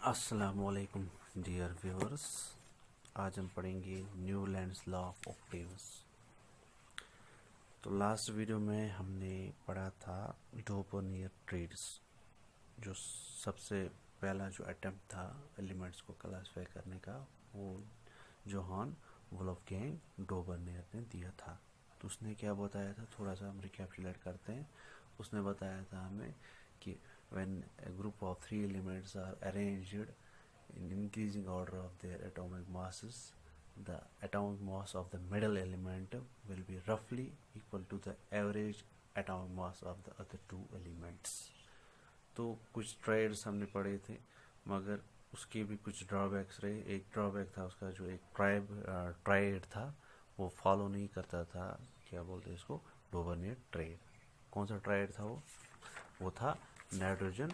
अस्सलाम वालेकुम dear viewers. आज हम पढ़ेंगे न्यूलैंड्स लॉ ऑफ ऑक्टेव्स। तो लास्ट वीडियो में हमने पढ़ा था डोबर्नियर ट्रेड्स, जो सबसे पहला जो अटेम्प्ट था एलिमेंट्स को क्लासिफाई करने का, वो जोहान वोल्फगैंग डोबर्नियर ने दिया था। तो उसने क्या बताया था, थोड़ा सा हम रिकैप्चुलेट करते हैं। उसने बताया था हमें कि when a group of three elements are arranged in increasing order of their atomic masses, the atomic mass of the middle element will be roughly equal to the average atomic mass of the other two elements. तो कुछ triads हमने पढ़े थे, मगर उसके भी कुछ drawbacks रहे। एक ड्रॉबैक था उसका, जो एक ट्रायड था वो फॉलो नहीं करता था, क्या बोलते हैं इसको, डोबर्नियर ट्रायड। कौन सा ट्रायड था वो था नाइट्रोजन,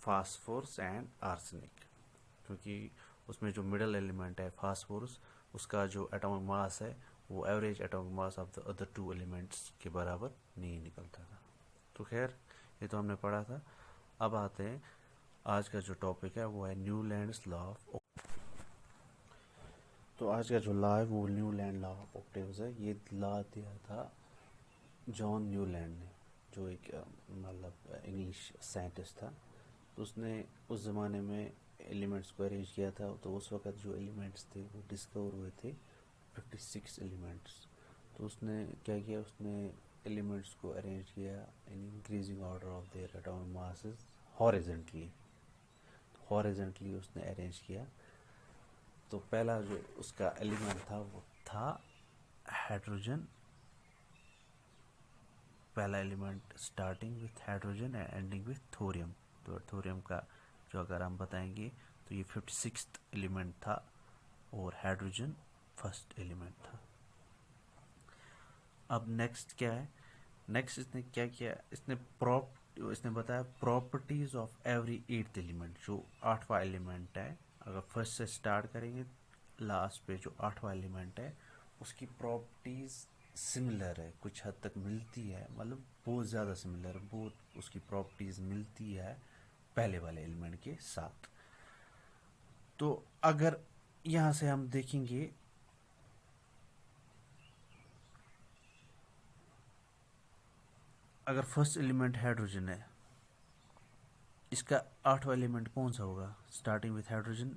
फास्फोरस एंड आर्सेनिक। क्योंकि उसमें जो मिडल एलिमेंट है फास्फोरस, उसका जो एटॉमिक मास है वो average atomic mass of the other two elements के बराबर नहीं निकलता था। तो खैर, ये तो हमने पढ़ा था। अब आते हैं, आज का जो टॉपिक है वो है न्यूलैंड्स लॉ ऑफ। तो आज का जो लॉ है वो न्यूलैंड लॉ ऑफ ऑक्टेव्स है। ये लॉ दिया था जॉन न्यूलैंड ने, जो एक मतलब इंग्लिश साइंटिस्ट था। तो उसने उस ज़माने में एलिमेंट्स को अरेंज किया था। तो उस वक्त जो एलिमेंट्स थे वो डिस्कवर हुए थे 56 एलिमेंट्स। तो उसने क्या किया, उसने एलिमेंट्स को अरेंज किया in increasing order of their atomic masses horizontally उसने अरेंज किया। तो पहला जो उसका एलिमेंट था वो था हाइड्रोजन। पहला element starting with hydrogen and ending with thorium. तो थोरियम का जो अगर हम बताएंगे तो ये 56 एलिमेंट था और हाइड्रोजन फर्स्ट एलिमेंट था। अब नेक्स्ट क्या है, नेक्स्ट इसने क्या किया, इसने बताया properties of every eighth element. जो आठवां एलिमेंट है, अगर फर्स्ट से स्टार्ट करेंगे लास्ट पे जो आठवां एलिमेंट है उसकी प्रॉपर्टीज सिमिलर है, कुछ हद तक मिलती है, मतलब बहुत ज़्यादा सिमिलर, बहुत उसकी प्रॉपर्टीज मिलती है पहले वाले एलिमेंट के साथ। तो अगर यहाँ से हम देखेंगे, अगर फर्स्ट एलिमेंट हाइड्रोजन है, इसका आठवां एलिमेंट कौन सा होगा, स्टार्टिंग विथ हाइड्रोजन।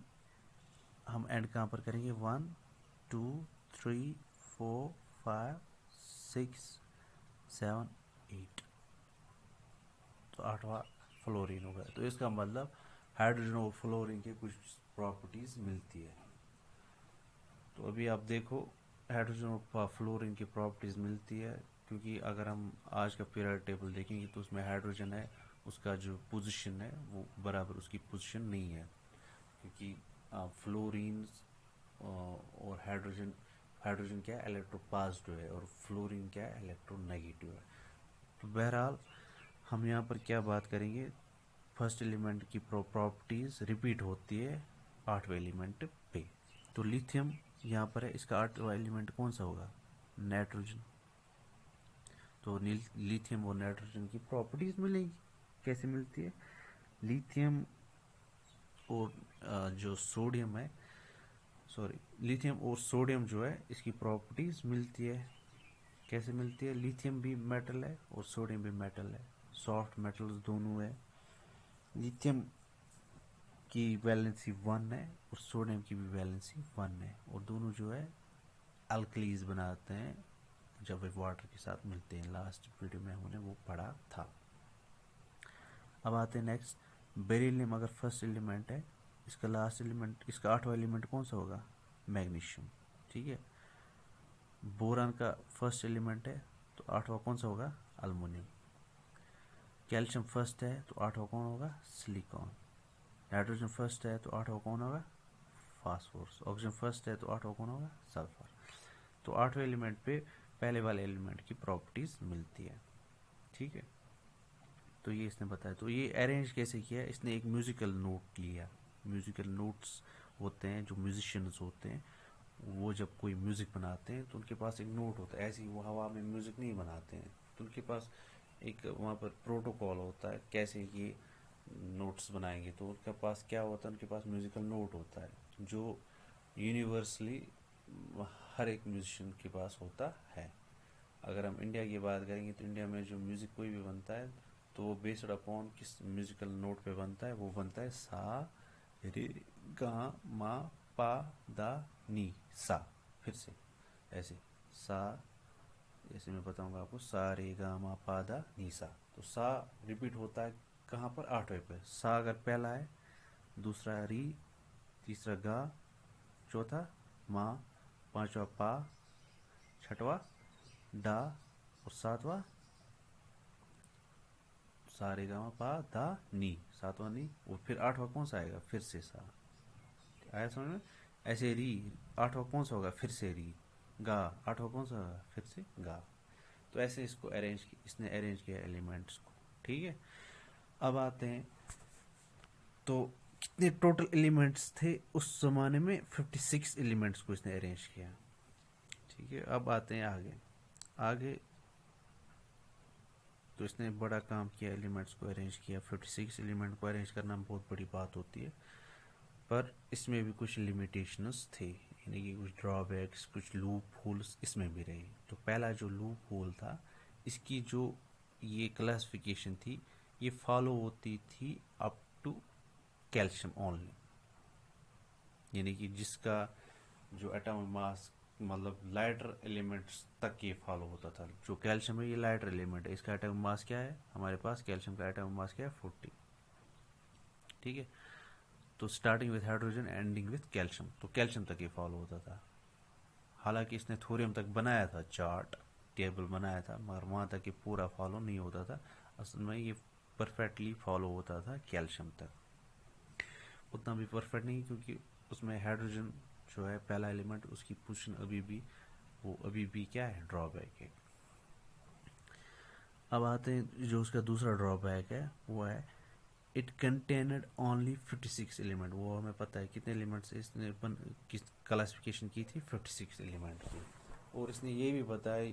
हम एंड कहाँ पर करेंगे, 1 2 3 4 5 6 7 8, तो आठवां फ्लोरीन होगा। तो इसका मतलब हाइड्रोजन और फ्लोरीन के कुछ प्रॉपर्टीज मिलती है। तो अभी आप देखो, हाइड्रोजन और फ्लोरीन की प्रॉपर्टीज मिलती है, क्योंकि अगर हम आज का पीरियड टेबल देखेंगे तो उसमें हाइड्रोजन है, उसका जो पोजीशन है वो बराबर उसकी पोजीशन नहीं है, क्योंकि फ्लोरीन और हाइड्रोजन क्या है, इलेक्ट्रोपॉजिटिव है, और फ्लोरीन क्या है, इलेक्ट्रोनेगेटिव है। तो बहरहाल हम यहाँ पर क्या बात करेंगे, फर्स्ट एलिमेंट की प्रॉपर्टीज रिपीट होती है आठवें एलिमेंट पे। तो लिथियम यहाँ पर है, इसका आठवां एलिमेंट कौन सा होगा, नाइट्रोजन। तो लिथियम और नाइट्रोजन की प्रॉपर्टीज मिलेगी, कैसे मिलती है, लिथियम और जो सोडियम है, लिथियम और सोडियम जो है इसकी प्रॉपर्टीज मिलती है। कैसे मिलती है, लिथियम भी मेटल है और सोडियम भी मेटल है, सॉफ्ट मेटल्स दोनों है। लिथियम की वैलेंसी 1 है और सोडियम की भी वैलेंसी 1 है, और दोनों जो है अल्कलीज बनाते हैं जब वे वाटर के साथ मिलते हैं। लास्ट वीडियो में हमने वो पढ़ा था। अब आते हैं नेक्स्ट, बेरिलियम अगर फर्स्ट एलिमेंट है, इसका लास्ट एलिमेंट, इसका आठवां एलिमेंट कौन सा होगा, मैग्नीशियम। ठीक है, बोरान का फर्स्ट एलिमेंट है तो आठवां कौन सा होगा, अल्मोनियम। कैल्शियम फर्स्ट है तो आठवां कौन होगा, सिलिकॉन। नाइट्रोजन फर्स्ट है तो आठवां कौन होगा, फास्फोरस। ऑक्सीजन फर्स्ट है तो आठवां कौन होगा, सल्फर। तो आठवें एलिमेंट पे पहले वाले एलिमेंट की प्रॉपर्टीज मिलती है। ठीक है, तो ये इसने बताया। तो ये अरेंज कैसे किया, इसने एक म्यूजिकल नोट लिया। म्यूजिकल नोट्स होते हैं, जो म्यूजिशियंस होते हैं वो जब कोई म्यूज़िक बनाते हैं तो उनके पास एक नोट होता है, ऐसे ही वो हवा में म्यूज़िक नहीं बनाते हैं। तो उनके पास एक वहाँ पर प्रोटोकॉल होता है, कैसे ये نوٹس بنائیں گے تو ان کے پاس کیا ہوتا ہے، ان کے پاس میوزیکل نوٹ ہوتا ہے جو یونیورسلی ہر ایک میوزیشین کے پاس ہوتا ہے. اگر ہم انڈیا کی بات کریں گے تو انڈیا میں جو میوزک کوئی بھی بنتا ہے تو وہ بیسڈ اپون کس میوزیکل نوٹ پہ بنتا ہے، وہ بنتا ہے سا رے گا ما پا دا نی سا. پھر سے ایسے سا، جیسے میں بتاؤں گا آپ کو، سا رے گا ما پا دا نی سا. تو سا ریپیٹ ہوتا ہے کہاں پر؟ آٹھویں پہ. سا اگر پہلا ہے، دوسرا ری، تیسرا گا، چوتھا ما، پانچواں پا، چھٹواں ڈا اور ساتواں سا رے گا ما پا دا نی، ساتواں نی. اور پھر آٹھواں کون سا آئے گا؟ پھر سے سا. آیا سمجھ میں؟ ایسے ری آٹھواں کون سا ہوگا؟ پھر سے ری. گا آٹھواں کون سا ہوگا؟ پھر سے گا. تو ایسے اس کو اس نے ارینج کیا ایلیمنٹس کو. ٹھیک ہے. اب آتے ہیں تو کتنے ٹوٹل ایلیمنٹس تھے اس زمانے میں؟ 56 ایلیمنٹس کو اس نے ارینج کیا. ٹھیک ہے. اب آتے ہیں آگے تو اس نے بڑا کام کیا، ایلیمنٹس کو ارینج کیا. 56 ایلیمنٹ کو ارینج کرنا بہت بڑی بات ہوتی ہے، پر اس میں بھی کچھ لیمیٹیشنز تھے، یعنی کہ کچھ ڈرا بیکس، کچھ لوپ ہولس اس میں بھی رہی. تو پہلا جو لوپ ہول تھا، اس کی جو یہ کلاسیفیکیشن تھی، یہ فالو ہوتی تھی اپ ٹو کیلشیم اونلی، یعنی کہ جس کا جو ایٹم ماس مطلب لائٹر ایلیمنٹس تک یہ فالو ہوتا تھا. جو کیلشیم ہے یہ لائٹر ایلیمنٹ ہے، اس کا ایٹم ماس کیا ہے ہمارے پاس؟ کیلشیم کا ایٹم ماس کیا ہے؟ 40. ٹھیک ہے. تو starting with hydrogen ending with calcium, تو کیلشیم تک یہ فالو ہوتا تھا. حالانکہ اس نے تھوریم تک بنایا تھا، چارٹ ٹیبل بنایا تھا، مگر وہاں تک یہ پورا فالو نہیں ہوتا تھا. اصل میں یہ پرفیکٹلی فالو ہوتا تھا کیلشیم تک. اتنا بھی پرفیکٹ نہیں، کیونکہ اس میں ہائیڈروجن جو ہے پہلا ایلیمنٹ، اس کی پوزیشن ابھی بھی کیا ہے؟ ڈرا بیک ہے. اب آتے ہیں جو اس کا دوسرا ڈرا بیک ہے، وہ ہے اٹ کنٹینڈ اونلی 56 ایلیمنٹ. وہ ہمیں پتہ ہے کتنے ایلیمنٹس اس نے کلاسیفیکیشن کی تھی؟ 56 ایلیمنٹ کی. اور اس نے یہ بھی بتایا،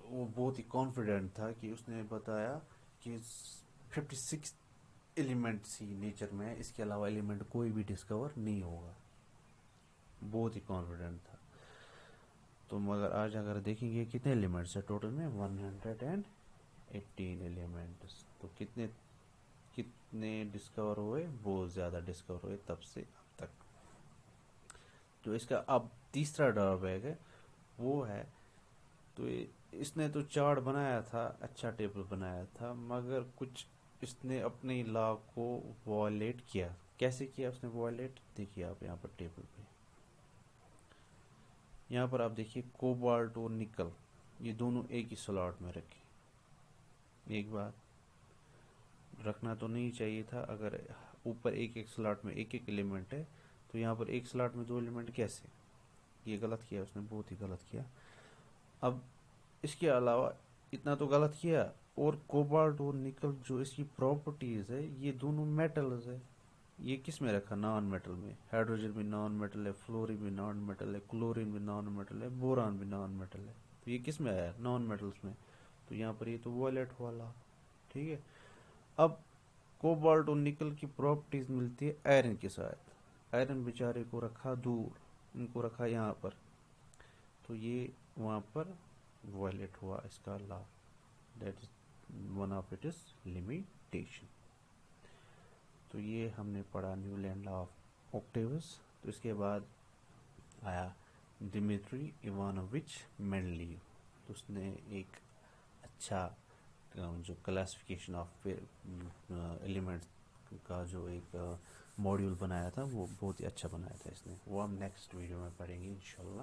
وہ بہت ہی کانفیڈنٹ تھا کہ اس نے بتایا کہ 56 ایلیمنٹس ہی نیچر میں، اس کے علاوہ ایلیمنٹ کوئی بھی ڈسکور نہیں ہوگا. بہت ہی کانفیڈنٹ تھا. تو مگر آج اگر دیکھیں گے کتنے ایلیمنٹس ہیں ٹوٹل میں؟ 118 ایلیمنٹس. تو کتنے ڈسکور ہوئے؟ بہت زیادہ ڈسکور ہوئے تب سے اب تک. تو اس کا اب تیسرا ڈرا بیک ہے، وہ ہے تو اس نے تو چارٹ بنایا تھا، اچھا ٹیبل بنایا تھا، مگر کچھ اس نے اپنی لا کو وائلیٹ کیا. کیسے کیا اس نے وائلیٹ؟ دیکھیے آپ یہاں پر ٹیبل پہ، یہاں پر آپ دیکھیے کوبالٹ اور نکل، یہ دونوں ایک ہی سلاٹ میں رکھے. ایک بات رکھنا تو نہیں چاہیے تھا، اگر اوپر ایک سلاٹ میں ایک ایلیمنٹ ہے تو یہاں پر ایک سلاٹ میں 2 ایلیمنٹ کیسے؟ یہ غلط کیا اس نے، بہت ہی غلط کیا. اب اس کے علاوہ اتنا تو غلط کیا، اور کوبالٹ اور نکل جو اس کی پراپرٹیز ہے، یہ دونوں میٹلز ہے. یہ کس میں رکھا؟ نان میٹل میں. ہائیڈروجن بھی نان میٹل ہے، فلورین بھی نان میٹل ہے، کلورین بھی نان میٹل ہے، بوران بھی نان میٹل ہے. تو یہ کس میں آیا؟ نان میٹلز میں. تو یہاں پر یہ تو وائلیٹ والا. ٹھیک ہے. اب کوبالٹ اور نکل کی پراپرٹیز ملتی ہے آئرن کے ساتھ. آئرن بیچارے کو رکھا دور، ان کو رکھا یہاں پر، تو یہ وہاں پر وائلیٹ ہوا اس کا law. That is one of it is limitation. تو یہ ہم نے پڑھا Newland law of octaves. تو اس کے بعد آیا ڈیمیٹری ایوانووچ مینڈلیو. تو اس نے ایک اچھا جو کلاسیفیکیشن آف ایلیمنٹس کا جو ایک ماڈیول بنایا تھا، وہ بہت ہی اچھا بنایا تھا اس نے. وہ ہم نیکسٹ ویڈیو میں پڑھیں گے انشاءاللہ.